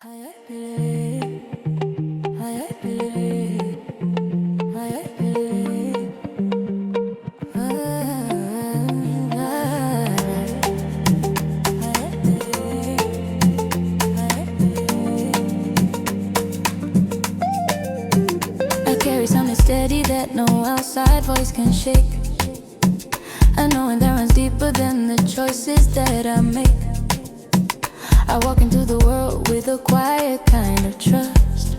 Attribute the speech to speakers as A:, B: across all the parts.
A: Carry something steady that no outside voice can shake. I know it that runs deeper than the choices that I make. I walk into the world with a quiet kind of trust.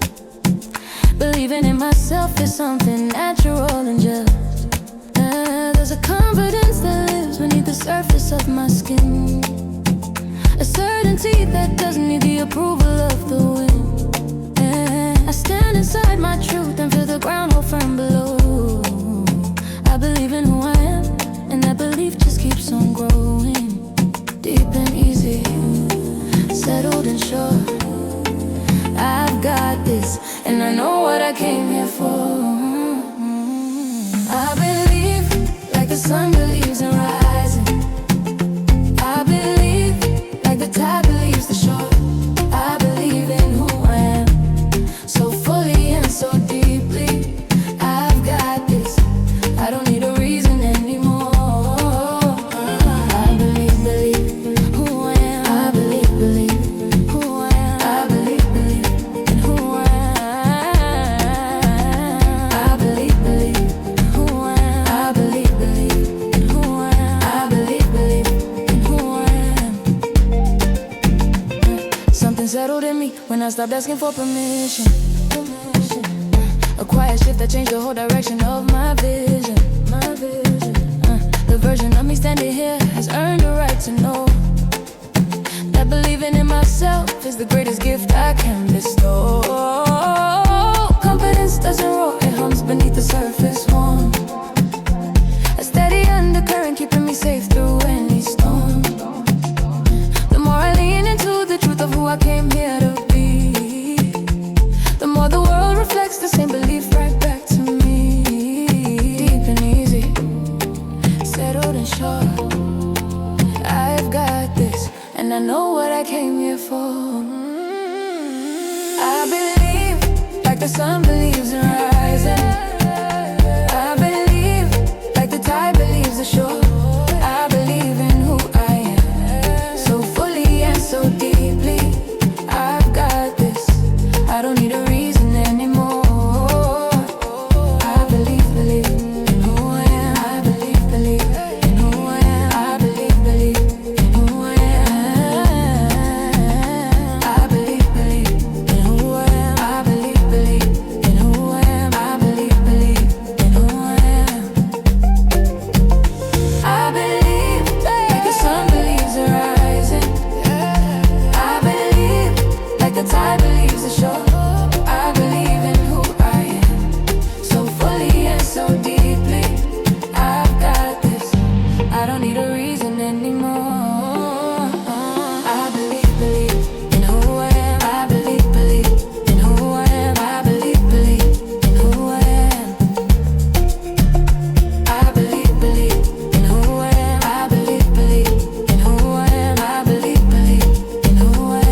A: Believing in myself is something natural and just. There's a confidence that lives beneath the surface of my skin. A certainty that doesn't need the approval of the wind. I stand inside my truth and feel the ground hold firm below. I believe in who I am, and that belief just keeps on growing. Deep and easy, settled and sure. I've got this, and I know what I came here for. I believe like the sun believes in rising. I believe like the tide believes the shore. I believe in who I am, so fully and so deeply. I've got this, I don't need a reason anymore. I believe who I am. I believe who I am. I believe in who I am. I believe who I am. I believe in who I am. I believe in who I am. Something settled in me when I stopped asking for permission. A quiet shift that changed the whole direction of my vision. The version of me standing here has earned the right to know that believing in myself is the greatest gift I can bestow. Confidence doesn't roar, it hums beneath the surface warm. A steady undercurrent keeping me safe through any storm. The more I lean into the truth of who I came here to be, the more the world reflects the same belief right back to me. Deep and easy, settled and sure. I've got this, and I know what I came here for. I believe like the sun believes in rising. I believe like the tide believes the shore. I believe in who I am, so fully and so deeply. I've got this, I don't need a reason anymore. I believe in who I am. I believe in who I am. I believe in who I am. I believe in who I am. I believe in who I am. I believe in who I am. I believe like the sun believes in rising. I believe like the tide believes the shore. I believe in who I am, so fully and so deeply. I've got this, I don't need a reason anymore. I believe in who I am. I believe in who I am. I believe in who I am. I believe in who I am. I believe in who I am. I believe in who I am.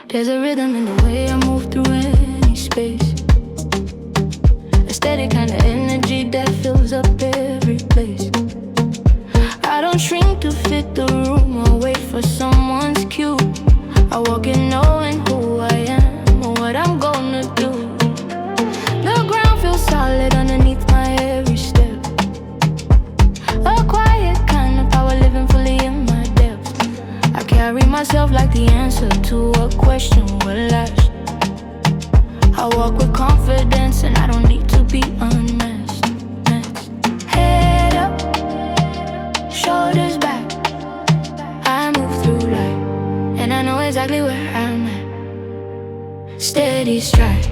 A: There's a rhythm in the way I move through any space. A steady kind of energy that fills up every place. I don't shrink to fit the room or wait for someone's cue. I walk in knowing who I am and what I'm gonna do. The ground feels solid underneath my every step. A quiet kind of power living fully in my depths. I carry myself like the answer to a question will last. I walk with confidence and I don't need to be unmasked. Head up, shoulders back. I move through life and I know exactly where I'm at. Steady stride,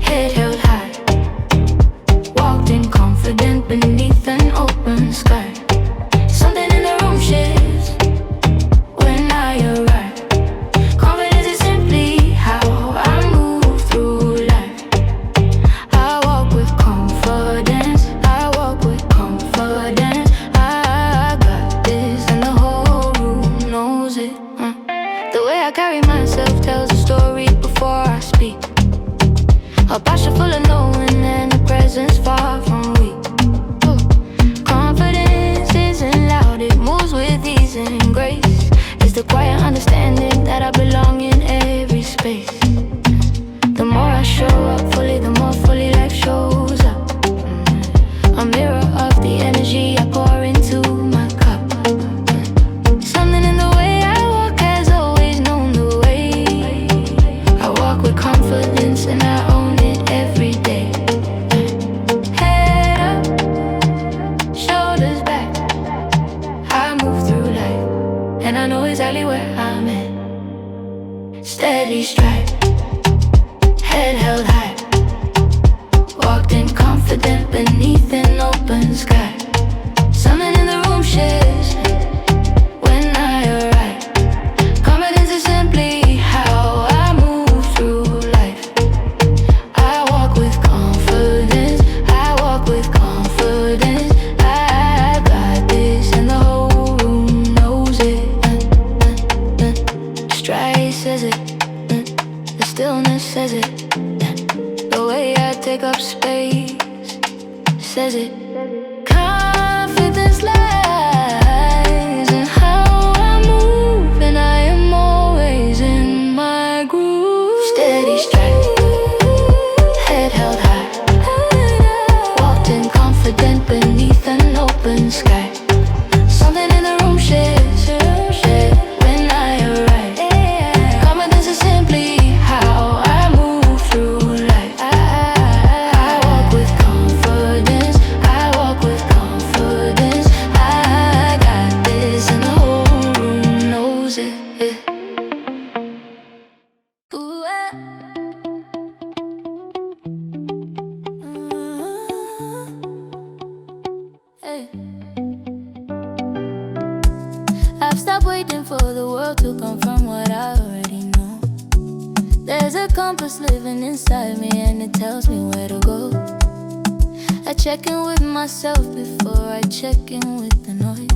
A: head held high. Walked in confident beneath an open sky. exactly where I'm at. Steady stride, head held high. Walked in confident beneath an open sky. Something in the room shifts when I arrive. Confidence is simply how I move through life. I walk with confidence, I walk with confidence. I got this and the whole room knows it. Stride says it, the stillness says it. The way I take up space says it. Confidence lies in how I move, and I am always in my groove. Steady stride, head held high. Walked in confident beneath an open sky. Something in the room shifts when I arrive. Confidence is simply how I move through life. I walk with confidence, I walk with confidence. I got this and the whole room knows it. Ooh, hey. I've stopped waiting for the world to confirm what I already know. There's a compass living inside me and it tells me where to go. I check in with myself before I check in with the noise.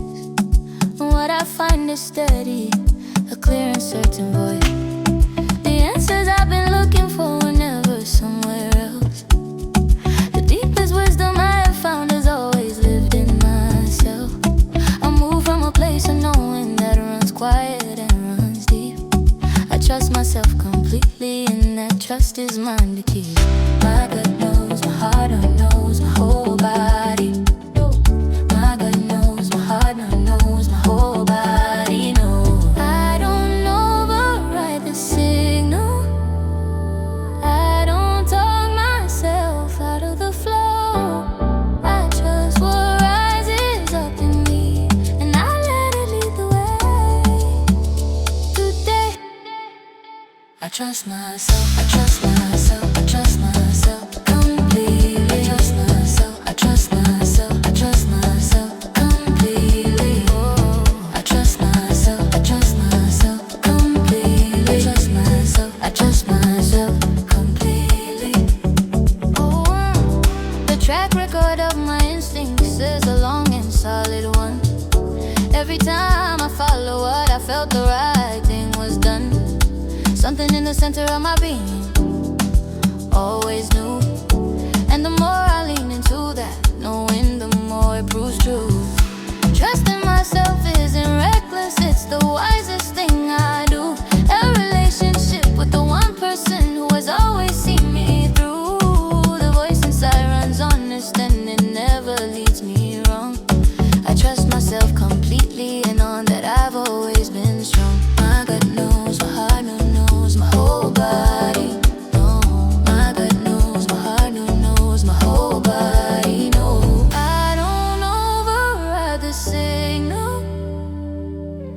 A: And what I find is steady, a clear and certain voice. The answers I've been looking for were never somewhere else. The deepest wisdom I have found has always lived in myself. I move from a place of knowing that runs quiet and runs deep. I trust myself completely, and that trust is mine to keep. My gut knows, my heart knows, my whole body. My gut knows, my heart knows, my whole body knows. I don't override the signal. I don't talk myself out of the flow. I trust what rises up in me, and I let it lead the way. Today I trust myself, I trust myself, I trust myself completely. I trust myself, I trust myself, I trust myself completely. Oh, I trust myself, I trust myself completely. I trust myself, I trust myself completely. Oh, the track record of my instincts is a long and solid one. Every time I follow what I felt, the right thing was done. Something in the center of my being always knew. And the more I lean into that, knowing the more it proves true. Trusting myself isn't reckless, it's the wisest thing I do. A relationship with the one person who has always seen me through. The voice inside runs honest and it never leads me wrong. I trust myself completely, and on that I've always been strong. My gut knows, my heart knows, my whole body. No, my gut knows, my heart knows, my whole body. No, I don't override the signal.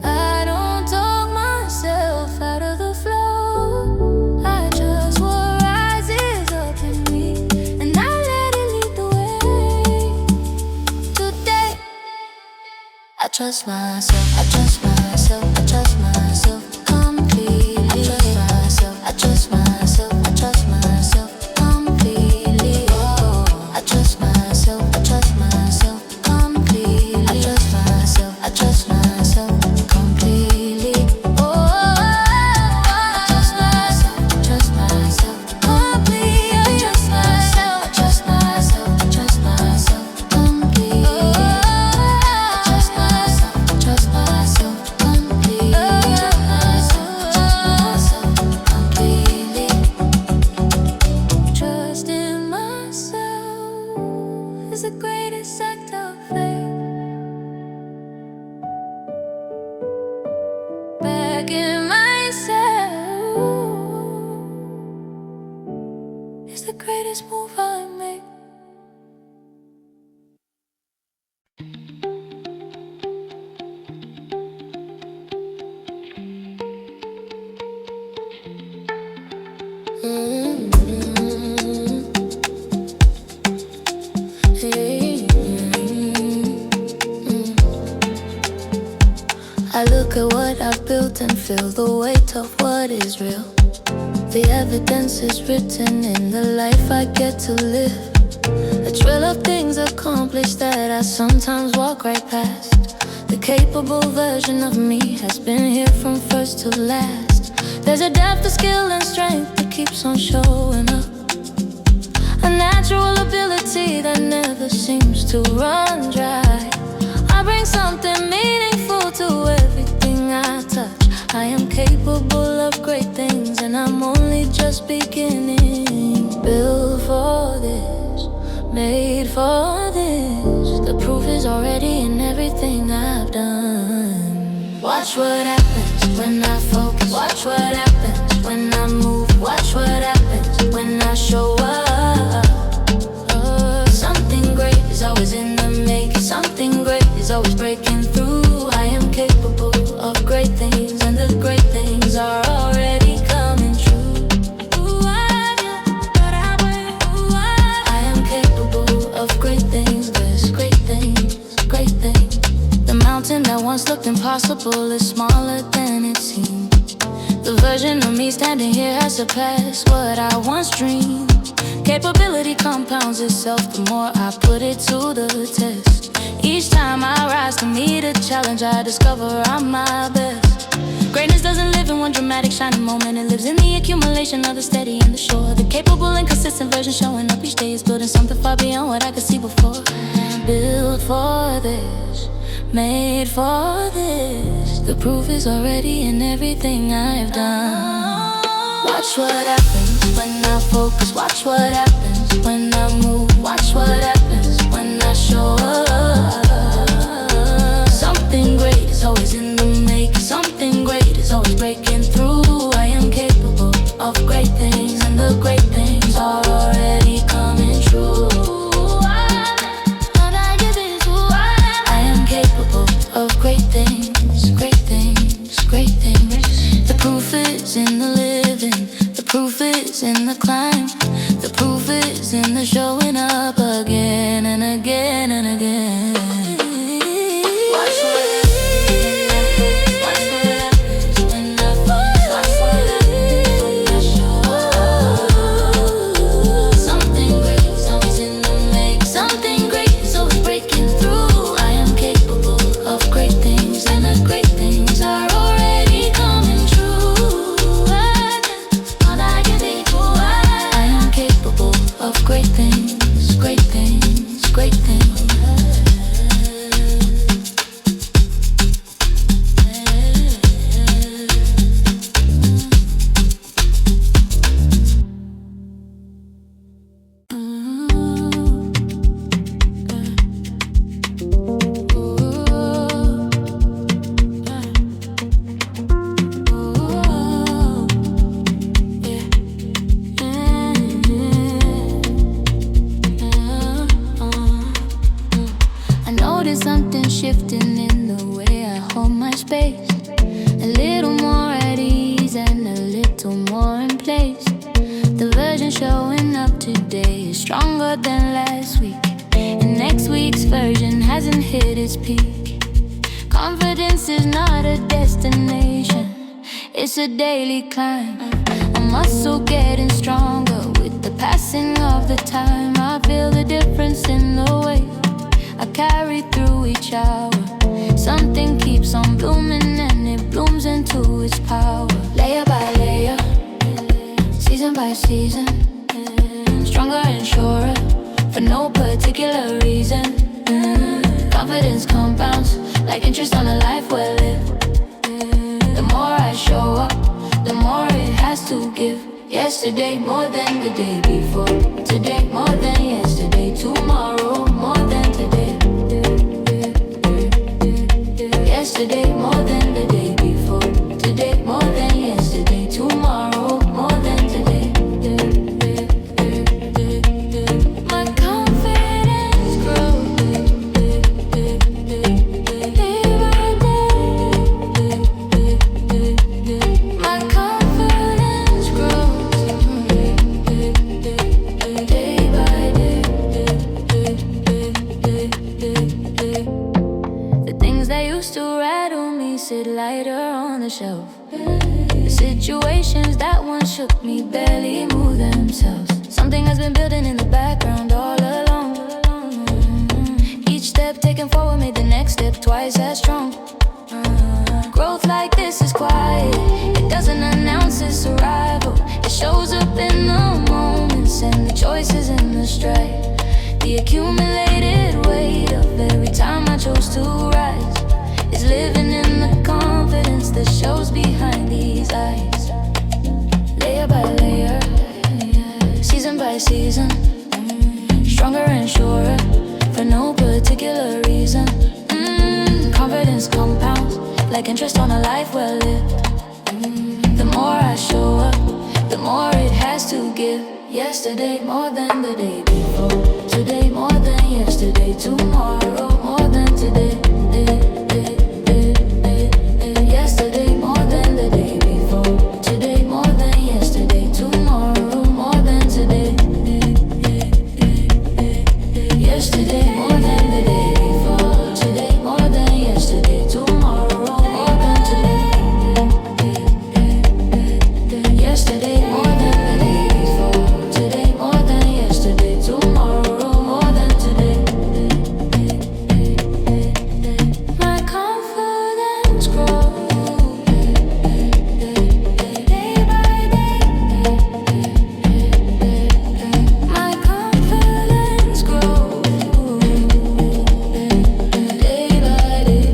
A: I don't talk myself out of the flow. I trust what rises up in me, and I let it lead the way. Today I trust myself, I trust myself, I trust myself completely. I trust myself, I trust myself, I trust myself completely. Oh, I trust myself, I trust myself completely. I trust myself, I trust myself completely. Oh, I trust myself completely. I trust myself, I trust myself, I trust myself completely. I trust myself, I trust myself Look at what I've built and feel the weight of what is real. The evidence is written in the life I get to live. A trail of things accomplished that I sometimes walk right past. The capable version of me has been here from first to last. There's a depth of skill and strength that keeps on showing up. A natural ability that never seems to run dry. I bring something meaningful to everything I touch. I am capable of great things and I'm only just beginning. Built for this, made for this. The proof is already in everything I've done. Watch what happens when I focus. Watch what happens when I move. Watch what happens when I show up. Something great is always in the making. Something great is always breaking through. I am capable of great things, and the great things are already coming true. I am capable of great things, yes, great things, great things. The mountain that once looked impossible is smaller than it seemed. The version of me standing here has surpassed what I once dreamed. Capability compounds itself the more I put it to the test. Each time I rise to meet a challenge, I discover I'm my best. Greatness doesn't live in one dramatic shining moment. It lives in the accumulation of the steady and the sure. The capable and consistent version showing up each day is building something far beyond what I could see before. Built for this, made for this. The proof is already in everything I've done. Watch what happens when I focus. Watch what happens when I move. Watch what happens when I show up. Something great is always in the making. Something great is always breaking through. I am capable of great things, and the great things are already coming true. I am capable of great things, great things, great things. The proof is in the living. The proof is in the climb. The proof is in the showing up again and again and again. Watch what happens when I focus. Watch what happens when I show up. Something great is always in the make. Something great is always breaking through. I am capable of great things, and the great things are already coming true. I am capable of great things, great things, great things. I noticed something shifting in the way I hold my space. A little more at ease and a little more in place. The version showing up today is stronger than last week, and next week's version hasn't hit its peak. Confidence is not a destination, it's a daily climb. A muscle getting stronger with the passing of the time. I feel the difference in the way I carry through each hour. Something keeps on blooming and it blooms into its power. Layer by layer, season by season, stronger and surer for no particular reason. Confidence compounds like interest on a life well lived. The more I show up, the more it has to give. Yesterday more than the day before. Today more than yesterday. Tomorrow more than today. Yesterday more than the day before. Today more than yesterday. Tomorrow more than today. My confidence grows day by day. My confidence grows day by day. The things that used to rattle me sit lighter on the shelf. The situations that once shook me barely move themselves. Something has been building in the background all along. Each step taken forward made the next step twice as strong. Growth like this is quiet. It doesn't announce its arrival. It shows up in the moments and the choices in the stride. The accumulated weight of every time I chose to rise is living in the confidence that shows behind these eyes. Layer by layer, season by season, stronger and surer for no particular reason. Confidence compounds like interest on a life well lived. The more I show up, the more it has to give. Yesterday more than the day before. Today more than yesterday. Tomorrow more than today. Yesterday more than the day before. Today more than yesterday. Tomorrow more than today. Yesterday more than the day before. Today more than yesterday. Tomorrow more than today. Yesterday more than the day before. Today more than yesterday. Tomorrow more than today. My confidence grows day by day. My confidence grows day by day.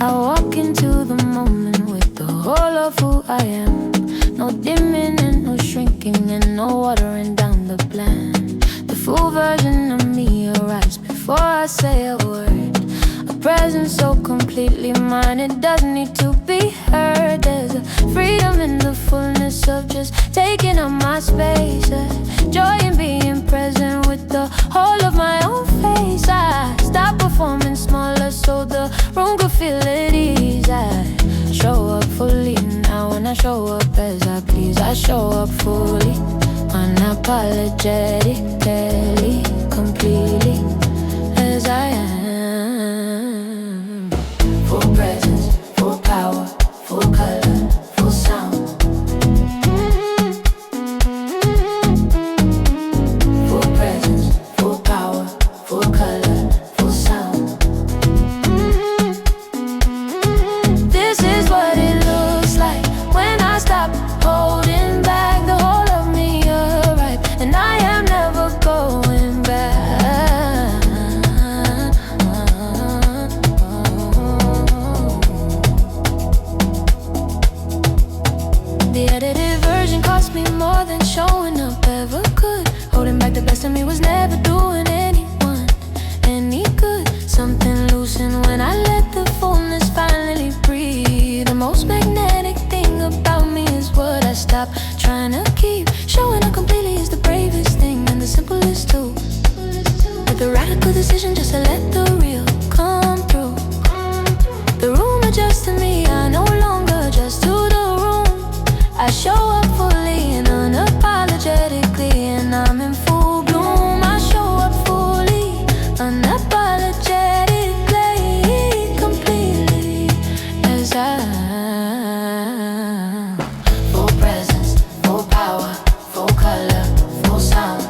A: I walk into the moment with the whole of who I am. No dimming and no shrinking and no watering down the plan. The full version of me arrives before I say a word. A presence so completely mine, it doesn't need to be heard. There's a freedom in the fullness of just taking up my space. A joy in being present with the whole of my own face. I stop performing smaller so the room could feel at ease. I show up fully now when I show up as I please. I show up fully, unapologetically, completely as I am. Full presence, full power, full color, full sound. Full presence, full power, full color, full sound. This is what it looks like when I stop holding back. The whole of me arrive, and I am never going back. The edited version cost me more than showing up ever could. Holding back the best of me was never doing anyone any good. Something loosened when I let the fullness finally breathe. The most magnetic thing about me is what I stop trying to keep. Showing up completely is the bravest thing and the simplest too. But the radical decision just to let the real come through. The room adjusts to me, I no longer just to the room. I show up fully and unapologetically, and I'm in full bloom. I show up fully, unapologetically, completely as I am. Full presence, full power, full color, full sound.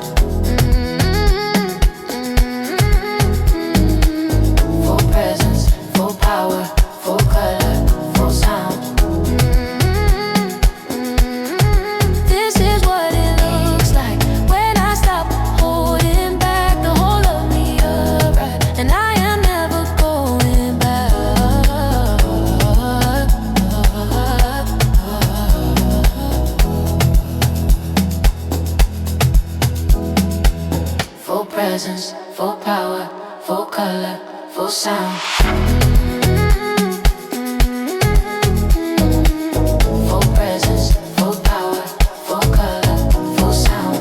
A: Full presence, full power, full color, full sound. This is what it looks like when I stop holding back. The whole of me arrive, and I am never going back. Full presence, full power, full color, full sound. Full presence, full power, full color, full sound.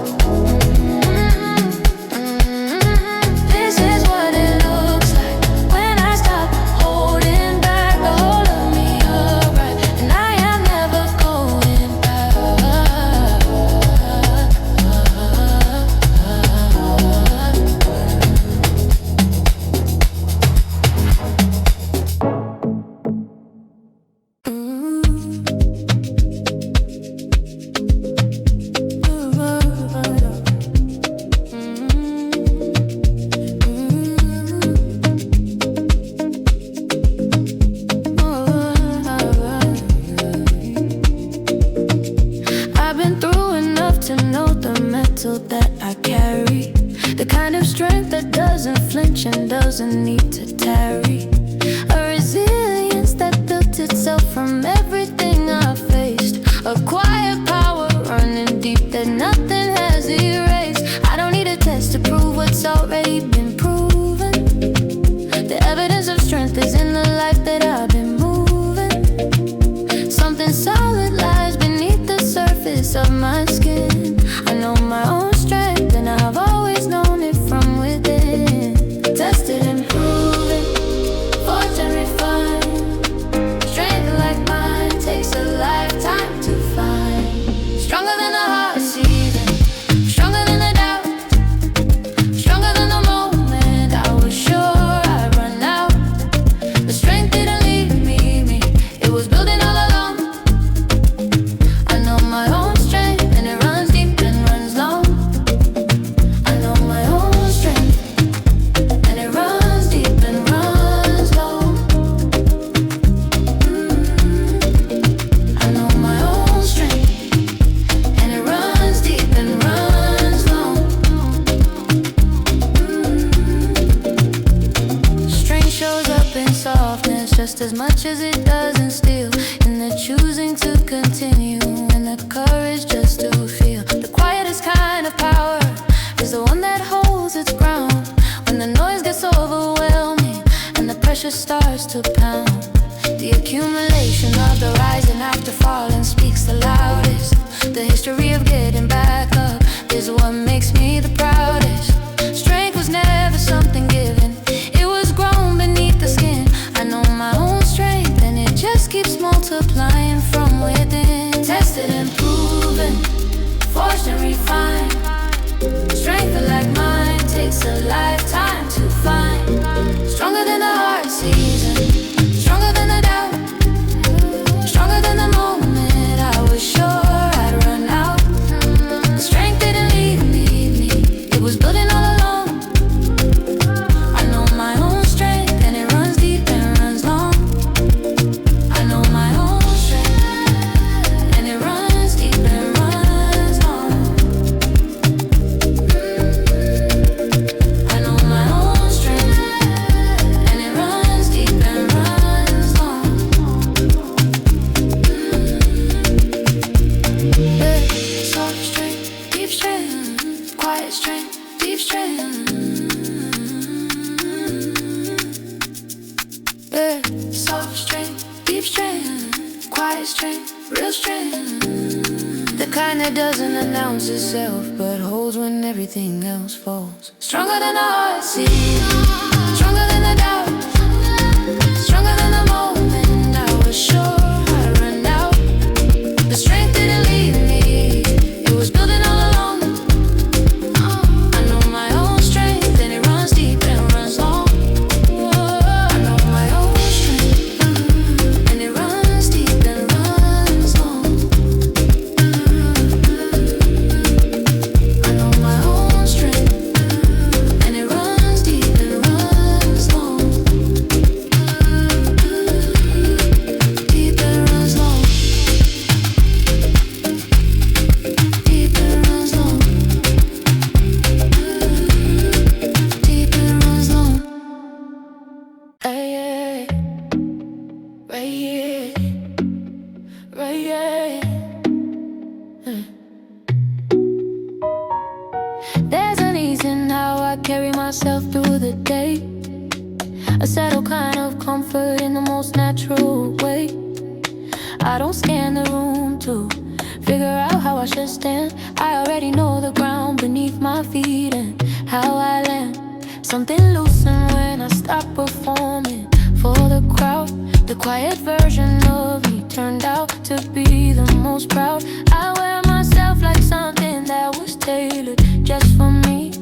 A: to know the metal that I carry, the kind of strength that doesn't flinch and doesn't need to tarry. A resilience that built itself from everything I faced, a quiet power running deep that nothing has erased. I don't need a test to prove what's already been proven. The evidence of strength is in the life that I've been moving. Something solid lies beneath the surface of my skin. I know my own strength and I've always known it from within. Tested and proven, forged and refined. Strength like mine takes a lifetime to find. Stronger than the heart season, stronger than the doubt, stronger than the moment I was sure I'd run out. The strength didn't leave me, it was building all along. I know my own strength and it runs deep and runs long. I know my own strength and it runs deep and runs long. I know my own strength and it runs deep and runs long. Strength shows up in softness just as much as it does in steel, in the choosing to continue and the courage just to feel. The quietest kind of power is the one that holds its ground when the noise gets overwhelming and the pressure starts to pound. The accumulation of the rising after falling speaks the loudest. The history of getting back up is what makes me the proudest. Strength was never something given, it was grown beneath the skin. I know my own strength and it just keeps multiplying from within. Tested and proven, forged and refined. Strength like mine takes a lifetime to find. Stronger than the hard season, stronger than the doubt, stronger than the moment I was sure I'd run out. The strength didn't leave me, it was building all along. I know my own strength and it runs deep and runs long. I know my own strength and it runs deep and runs long. I know my own strength and it runs deep and runs long. Soft strength, deep strength, quiet strength, deep strength. Soft strength, deep strength, quiet strength, real strength. The kind that doesn't announce itself but holds when everything else falls. Stronger than the heart sees, stronger than the doubt, stronger than the moment I was sure I'd run out. The strength didn't leave me, it was building all along. I know my own strength and it runs deep and runs long. I know my own strength and it runs deep and runs long. I know my own strength and it runs deep and runs long. Deep and runs long. Deep and runs long. Deep and runs long. Hey, right here, right here. There's an ease in how I carry myself through the day, a settled kind of comfort in the most natural way. I don't scan the room to figure out how I should stand. I already know the ground beneath my feet and how I land. Something loosened when I stopped performing for the crowd. The quiet version of me turned out to be the most proud. I wear myself like something that was tailored just for me.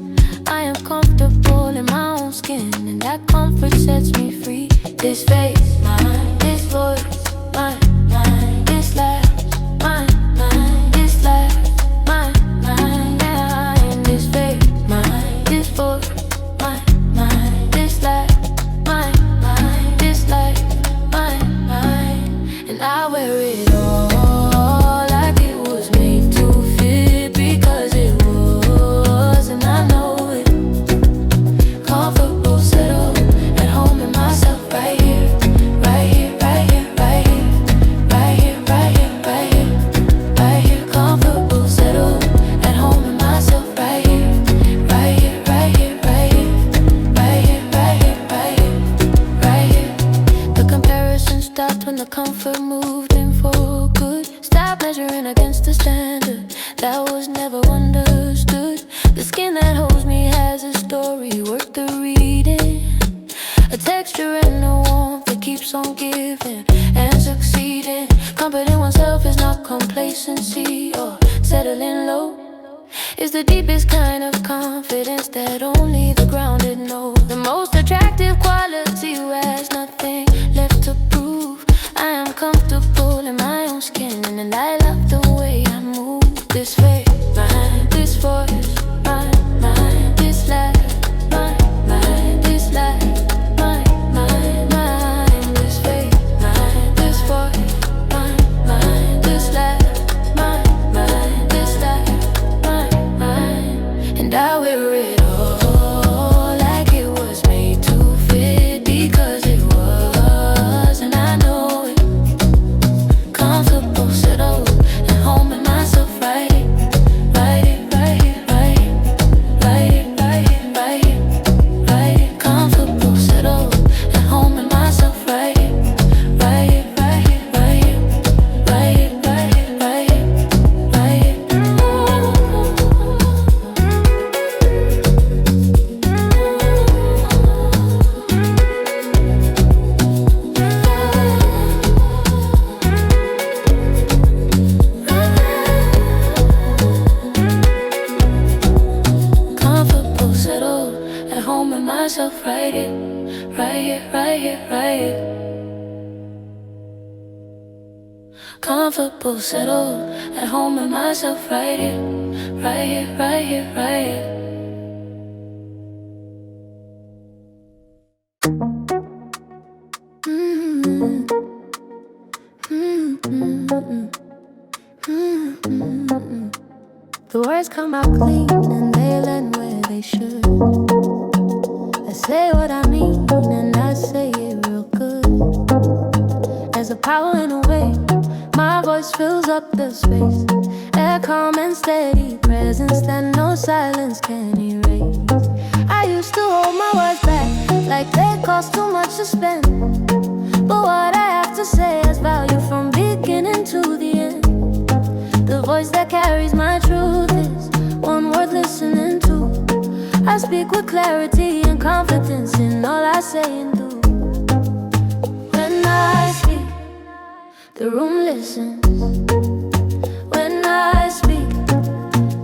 A: I am comfortable in my own skin and that comfort sets me free. This face, mine, this voice, mine, this laugh, mine, this laugh, mine, yeah. And this face, mine, this voice, mine, this laugh, mine, this life, mine. And I wear it all like it was made to fit, that was never understood. The skin that holds me has a story worth the reading. A texture and a warmth that keeps on giving and succeeding. Comfort in oneself is not complacency or settling low. It's the deepest kind of confidence that only the grounded know. The most attractive quality who has nothing left to prove. I am comfortable in my own skin, and I love the way I move. This faith, mind, this voice, mind, this life, mind, this life. And I wear it all like it was made to fit, because it was, and I know it. Comfortable, settled, at home in myself, right it, right it, right it, right it, right it, right it, right it. Comfortable, settled, at home in myself, right it, right it, right it, right it, right it, right it, right it, right it. Comfortable, settled, at home in myself, right it, right here, right here, right here. Comfortable, settled, at home in myself, right here, right here, right here, right here. The words come out clean and they land where they should. I say what I mean and I say it real good. There's a power in a way my voice fills up the space. A calm and steady presence that no silence can erase. I used to hold my words back like they cost too much to spend. But what I have to say has value from beginning to the end. The voice that carries my truth is one worth listening to. I speak with clarity and confidence in all I say and do. When I speak, the room listens. When I speak,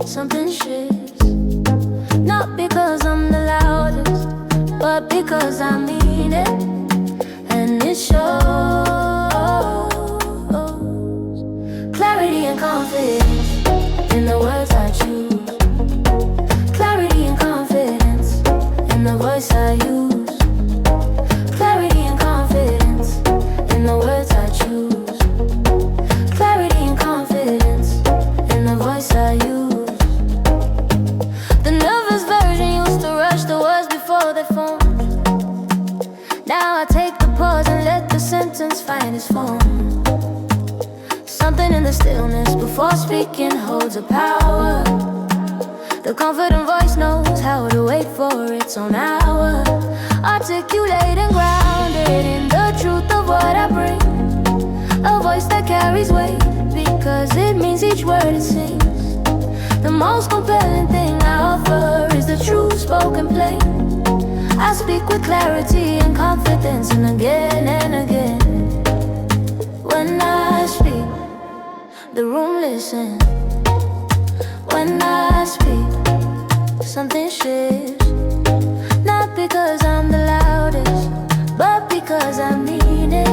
A: something shifts. Not because I'm the loudest, but because I mean it. And it shows. Clarity and confidence in the words I choose. Clarity and confidence in the voice I use. Clarity and confidence in the words I choose. Clarity and confidence in the voice I use. The nervous version used to rush the words before they formed. Now I take the pause and let the sentence find its form. Something in the stillness before speaking holds a power. The confident voice knows how to wait for its own hour. Articulate and grounded in the truth of what I bring. A voice that carries weight because it means each word it sings. The most compelling thing I offer is the truth spoken plain. I speak with clarity and confidence, and again and again. When I speak, the room listens. When I speak, something shifts. Not because I'm the loudest, but because I mean it.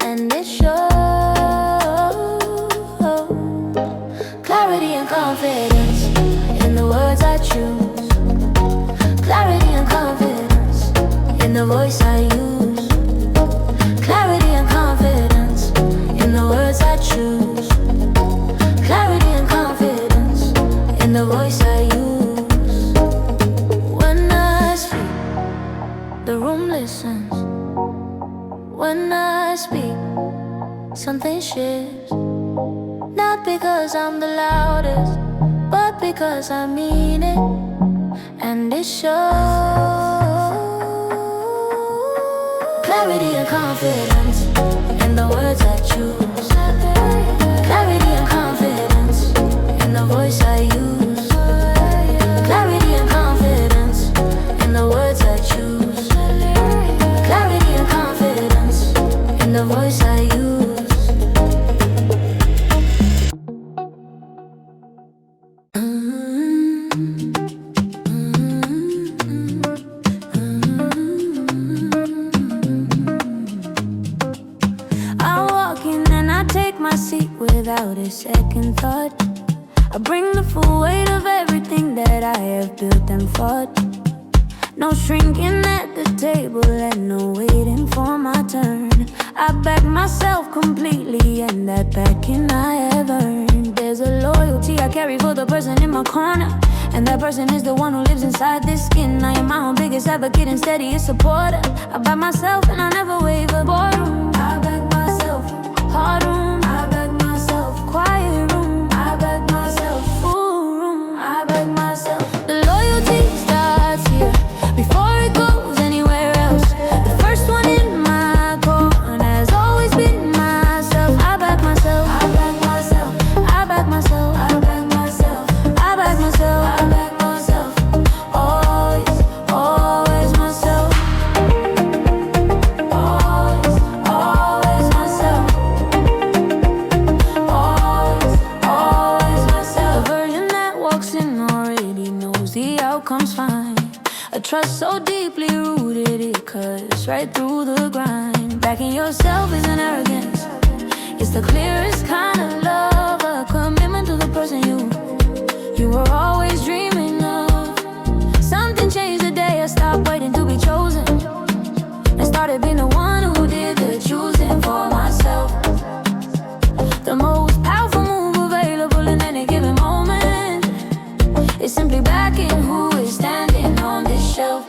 A: And it shows. Clarity and confidence in the words I choose. Clarity and confidence in the voice I use. Clarity and confidence in the words I choose. Clarity and confidence in the voice I use. When I speak, the room listens. When I speak, something shifts. Not because I'm the loudest, but because I mean it. And it shows. Clarity and confidence in the words I choose. Clarity and confidence in the voice I use. Clarity and confidence in the words I choose. Clarity and confidence in the voice I use. Without a second thought, I bring the full weight of everything that I have built and fought. No shrinking at the table and no waiting for my turn. I back myself completely and that backing I have earned. There's a loyalty I carry for the person in my corner, and that person is the one who lives inside this skin. I am my own biggest advocate and steadiest supporter. I back myself and I never waver. Boardroom, I back myself. Hard room, quiet room, I back myself. Full room, I back myself. The loyalty starts here before it goes anywhere else. The first one in my corner has always been myself. I back myself. I back myself. I back myself. I back myself. I back myself. I back myself. Always, always myself. Always, always myself. Comes fine. A trust so deeply rooted it cuts right through the grind. Backing yourself isn't arrogance, it's the clearest kind of love. A commitment to the person you were always dreaming of. Something changed the day I stopped waiting to be chosen and started being the one who did the choosing for myself. The most powerful move available in any given moment is simply backing who is standing on this shelf.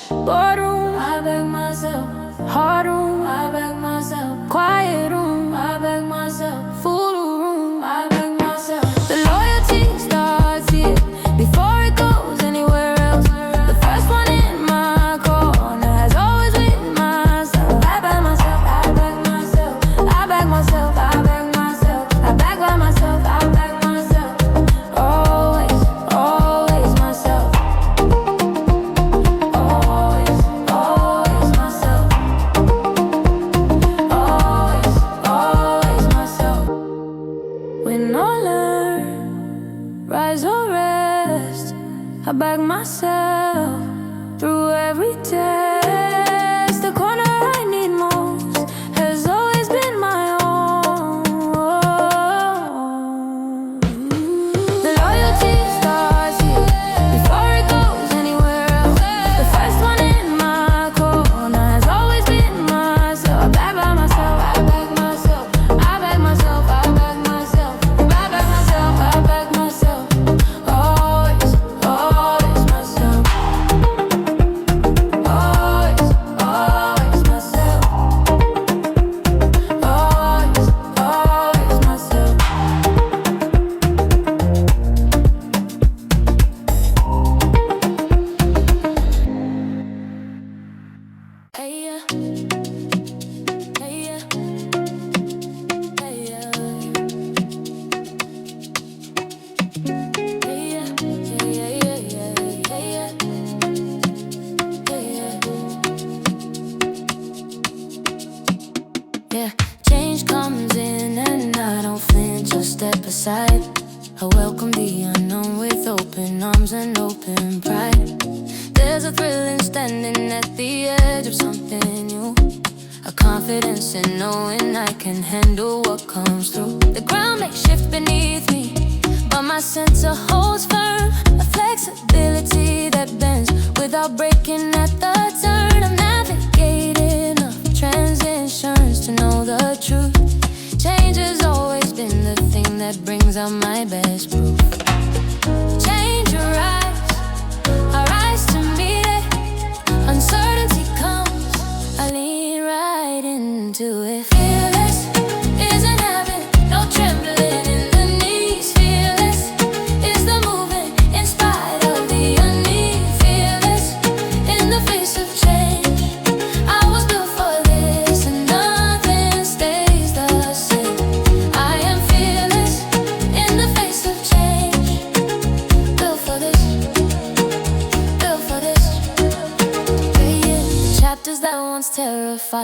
A: Boardroom, I back myself. Hard room, I back myself. Quiet room, I back myself. Full room, I back myself. The loyalty starts here before it goes anywhere else. The first one in my corner has always been myself. I back myself. I back myself. I back myself. I back myself. I back by myself. I back myself. Always, always myself. Always, always myself. Always, always myself. When I learn, rise or rest, I back myself through every test. The corner I need most has always been my own. The loyalty starts here before it goes anywhere else. The first one in my corner has always been myself. I back by myself. I back myself. I back myself. I back myself. I back myself. I back myself. Always, always myself. Always, always myself. Always, always myself. Hey yeah, hey yeah, hey yeah, hey yeah, yeah, yeah, yeah, hey yeah, hey yeah. Yeah, change comes in and I don't flinch or step aside. I welcome the unknown with open arms and open pride. There's a thrill in standing at the edge of something new, a confidence in knowing I can handle what comes through. The ground may shift beneath me, but my center holds firm. A flexibility that bends without breaking at the turn. I'm navigating enough transitions to know the truth. Change has always been the thing that brings out my best proof. Change your eyes, I rise to meet it. Uncertainty comes, I lean right into it. Fearless isn't having no trembling in the knees. Fearless is the moving in spite of the unease. Fearless in the face of change. I was built for this and nothing stays the same. I am fearless in the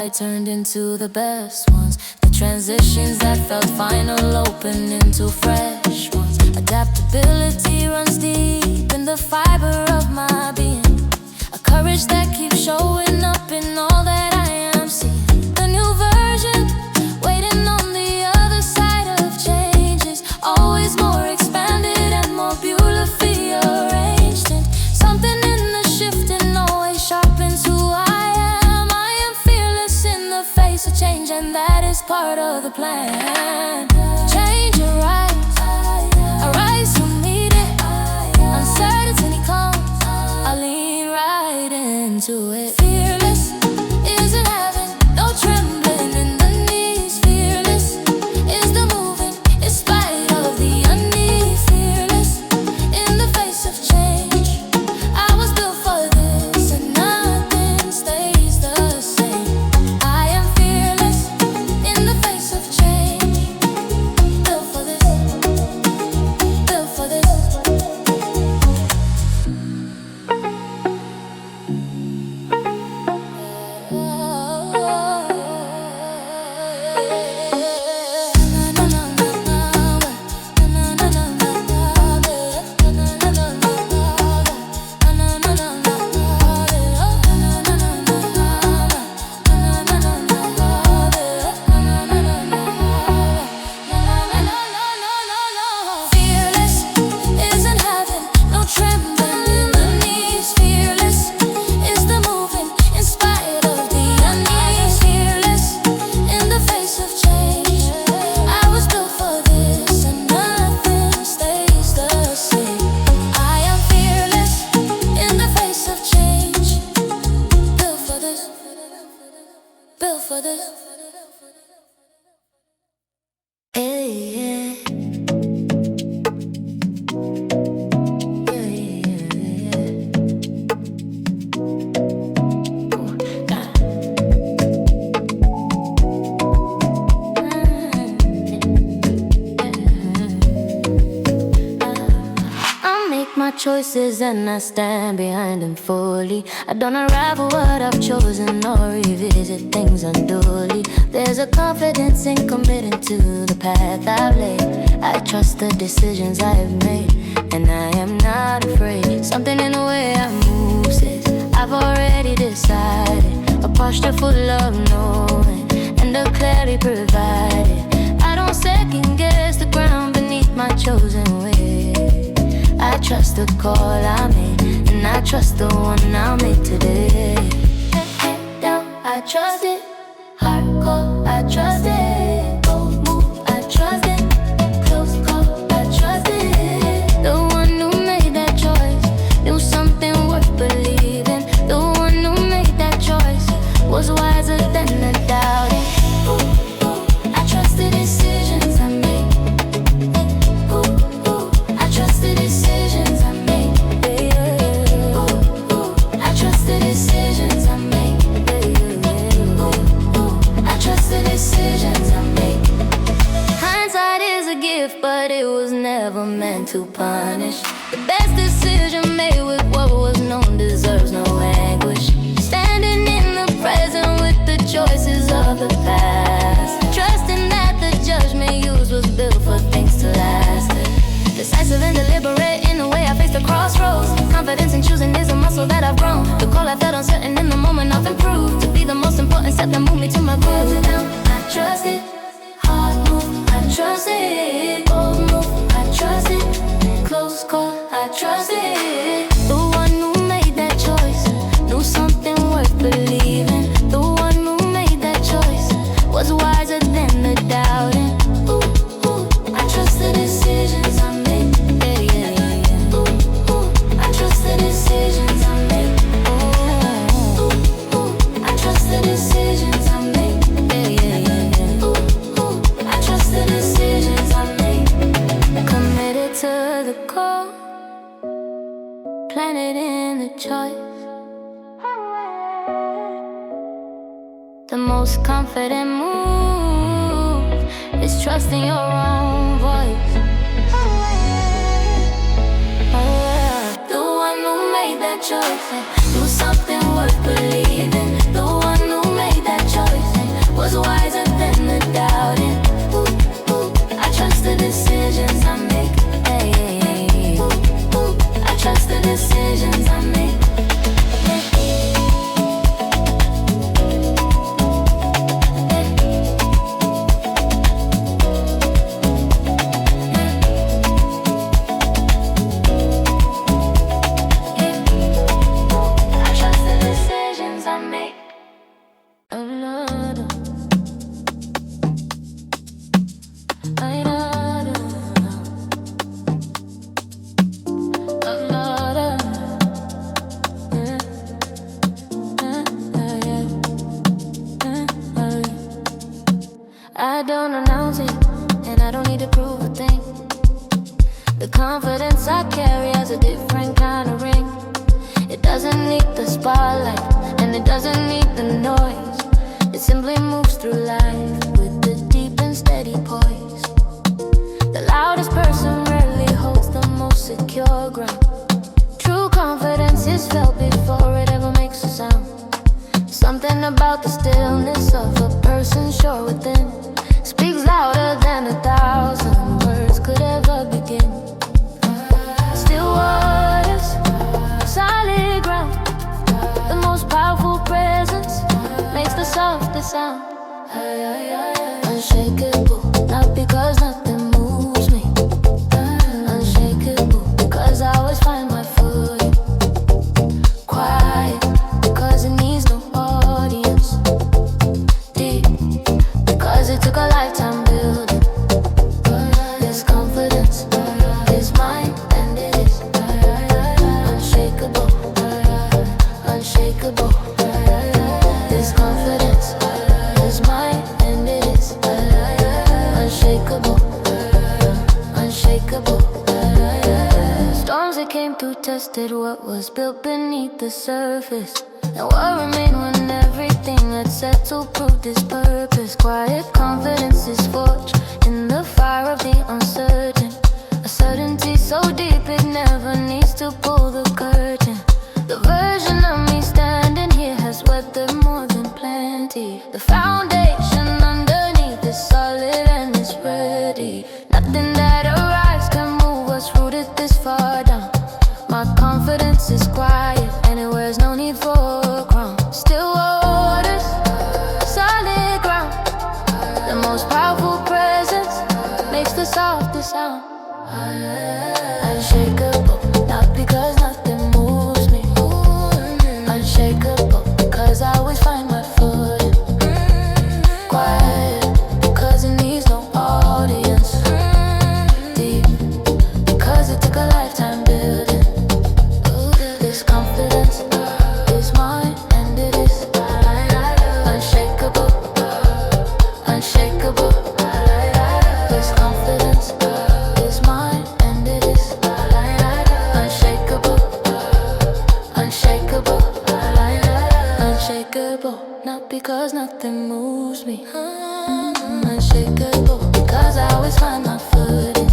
A: goodbye turned into the best ones. The transitions that felt final open into fresh ones. Adaptability runs deep in the fiber of my being. A courage that keeps showing up in all that I am seeing. The new version, waiting on the other side of changes. Always more expanded and more beautifully arranged. And something in the shifting always sharpens who I am. I am fearless in the face of change, and that is part of the plan. Change arise, arise who need it. Uncertainty comes, I lean right into it. Fearless isn't having no trembling in the knees. Fearless is the moving in spite of the unease. Fearless in the face of change. I was built for this, and nothing stays the same. I am fearless in the face of change. Built for this, built for this. Fearless isn't having no trembling in the knees. Fearless is the moving in spite of the unease. Fearless in the face of change. I was built for this, and nothing stays the same. I am fearless in the face of change. Built for this, built for this. Hey, yeah. I make my choices and I stand behind them fully. I don't unravel what I've chosen or revisit things unduly. There's a confidence in committing to the path I've laid. I trust the decisions I have made, and I am not afraid. Something in the way I move says I've already decided. A posture full of knowing and a clarity provided. I don't second guess the ground beneath my chosen way. I trust the call I made, and I trust the one I'll make today. Head down, I trust it. Heart call, I trust it. Bold move, I trust it. Close call, I trust it. The one who made that choice knew something worth believing. The one who made that choice was wiser than the doubting. Ooh, ooh, I trust the decisions I make. Ooh, ooh, I trust the decisions I make. Ooh, ooh, I trust the decisions I make. Ooh, ooh, I trust the decisions I make. Hindsight is a gift, but it was never meant to punish. The best decision made with what was known deserves no anguish. Standing in the present with the choices of the past. Trusting that the judgment used was built for things to last. Decisive and deliberate in the way I face the crossroads. Confidence in choosing is a muscle that I've grown. The call I felt uncertain in the moment I've improved to be the most important step that moved me to my goal. Down, I trust it. Hard move, I trust it. Bold move, I trust it. Close call, I trust it. The one who made that choice knew something worth believing. The one who made that choice was wiser than the doubting. Ooh, ooh, I trust the decisions I make. Yeah, yeah, yeah, yeah. Ooh, ooh, I trust the decisions I make. Ooh, ooh, I trust the decisions I make. Yeah, yeah, yeah, yeah. Ooh, ooh, I trust the decisions I make. Committed to the call, planted in the choice. The most confident move is trusting your own voice. The one who made that choice knew something worth believing. The one who made that choice The confidence I carry has a different kind of ring. It doesn't need the spotlight, and it doesn't need the noise. It simply moves through life with the deep and steady poise. The loudest person rarely holds the most secure ground. True confidence is felt before it ever makes a sound. Something about the stillness of a person sure within speaks louder than 1,000 words could ever begin. Still waters, solid ground. The most powerful presence makes the softest sound. Unshakable, not because nothing moves me. Unshakable, because I always find my footing. Quiet, because it needs no audience. Deep, because it took a lifetime building. This confidence is mine, and it is unshakable, unshakable. This confidence is mine, and it is unshakable, unshakable. Storms that came through tested what was built beneath the surface, and what remained when everything had settled proved its purpose. Quiet confidence is forged in the fire of the uncertain, a certainty so deep it never needs to pull the curtain. The version of me standing here has weathered more than plenty. The foundation underneath is solid and it's ready. Nothing that arrives can move what's rooted this far down. My confidence is quiet and it wears no need for a crown. Still waters, solid ground. The most powerful presence makes the softest sound. Unshakable, not because nothing moves me. Unshakable, because I always find my footing. Quiet, because it needs no audience. Deep, because it took a lifetime building. This confidence is mine, and it is unshakable, unshakable. This confidence is mine, and it is unshakable, unshakable, unshakable. Not because nothing moves me. Unshakable, because I always find my footing.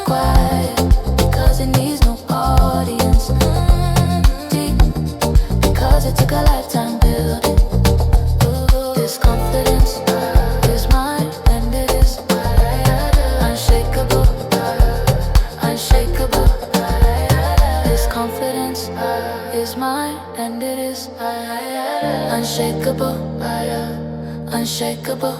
A: Quiet, because it needs no audience. Deep, because it took a lifetime building. This confidence is mine, and it is unshakable, unshakable. This confidence is mine, and it is unshakable, unshakable.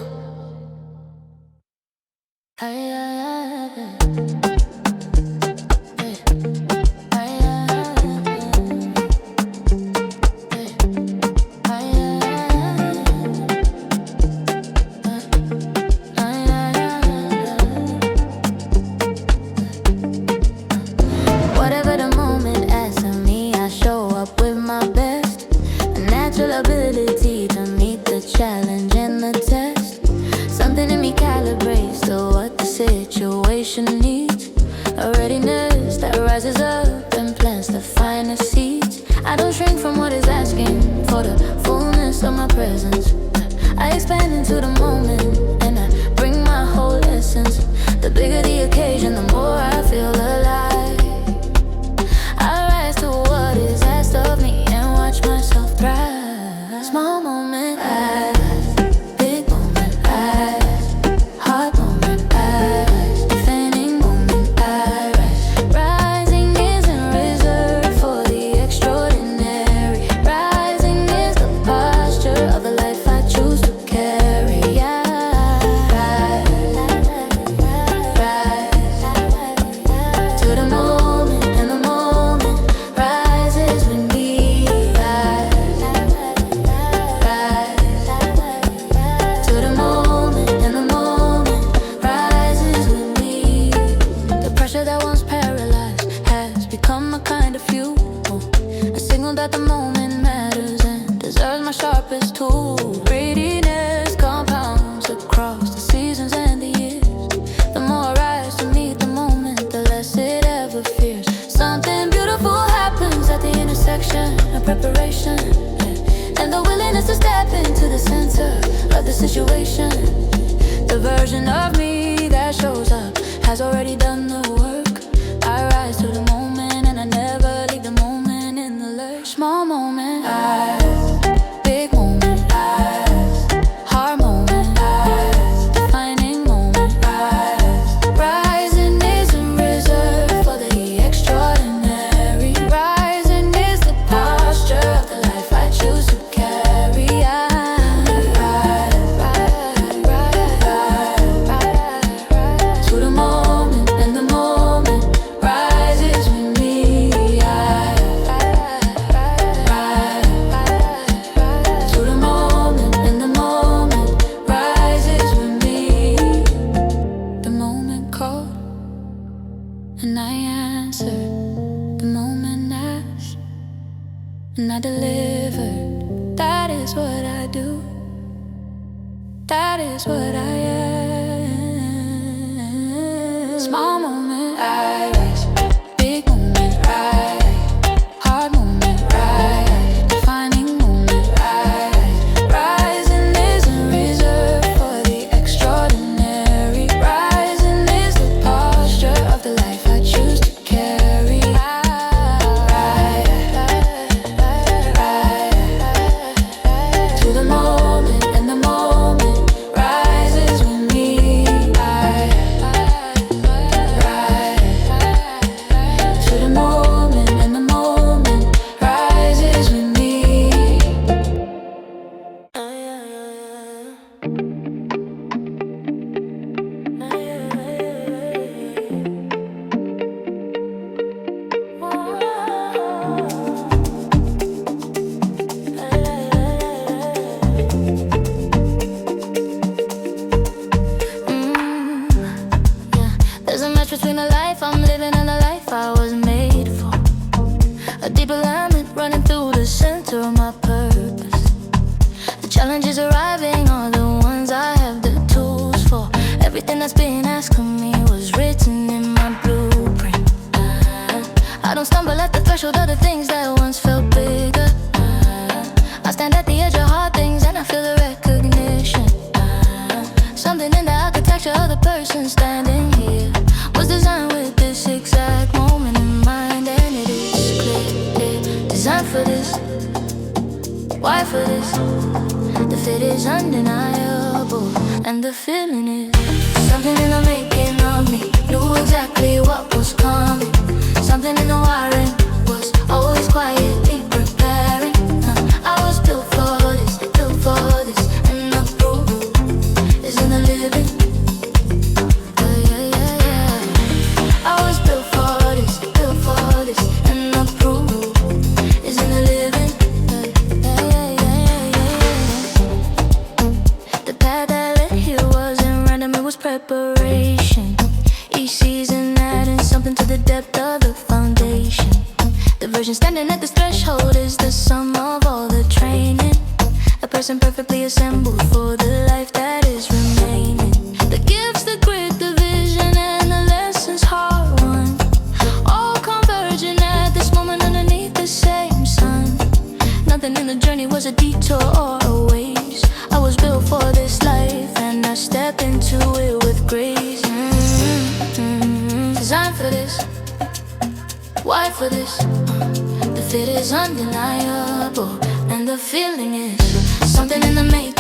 A: Whatever the moment asks of me, I show up with my best. A natural ability to meet the challenge and the test. Something in me calibrates to what the situation needs. A readiness that rises up and plants the finest seeds. I don't shrink from what is asking for the fullness of my presence. I expand into the moment and I bring my whole essence. The bigger the occasion, the more I feel alive. I rise to what is asked of me and watch myself thrive. Small moment, rise. Big moment, rise. Hard moment, rise. Defending moment, I rise. Rising isn't reserved for the extraordinary. Rising is the posture of the life I choose to carry. Rise to the moment, and the moment rises with me. Rise to the moment, and the moment rises with me. The pressure that once paralyzed has become a kind of fuel, a signal that the moment matters and deserves my sharpest tool. Readiness compounds across the seasons and the years. The more I rise to meet the moment, the preparation, and the willingness to step into the center of the situation. The version of me that shows up has already done the work. I rise to the moment and I never leave the moment in the lurch. Small moment, big moment, hard moment, defining moment. Rising isn't reserved for the extraordinary. Rising is the posture of the life I choose to carry. To the moment, and the moment rises with me. To the moment, and the moment rises with me. The moment called, and I answered. The moment asked, and I delivered. That is what I do. That is what I am. Small moment, rise. Big moment, rise. Hard moment, rise. Defining moment, rise. Rising isn't reserved for the extraordinary. Rising is the posture of the life I choose to carry. To the moment, and the moment rises with me. To the moment, and the moment rises with me. There's a match between the life I'm living and the life I was made for. A deep alignment running through the center of my purpose. The challenges arriving are the ones I have the tools for. Everything that's being asked of me was written in my blueprint. I don't stumble at the threshold of the things that once felt bigger. I stand at the edge of hard things and I feel the recognition. Something in the architecture of the person standing here was designed with this exact moment in mind, and it is clear. Designed for this, why for this? The fit is undeniable, and the feeling is something in the making of me. Knew exactly what was coming. Something in the wiring was always quietly preparing. I was built for this, and the proof is in the living. I was built for this, and the proof is in the living. The path that led here wasn't random, it was preparation. Each season adding something to the depth of the foundation. The version standing at this threshold is the sum of all the training. A person perfectly assembled for the life that is remaining. The gifts, the grit, the vision, and the lessons hard won, all converging at this moment underneath the same sun. Nothing in the journey was a detour or a waste. I was built for this life, and I step into it with grace. Designed for this, why for this? The fit is undeniable, and the feeling is something in the making.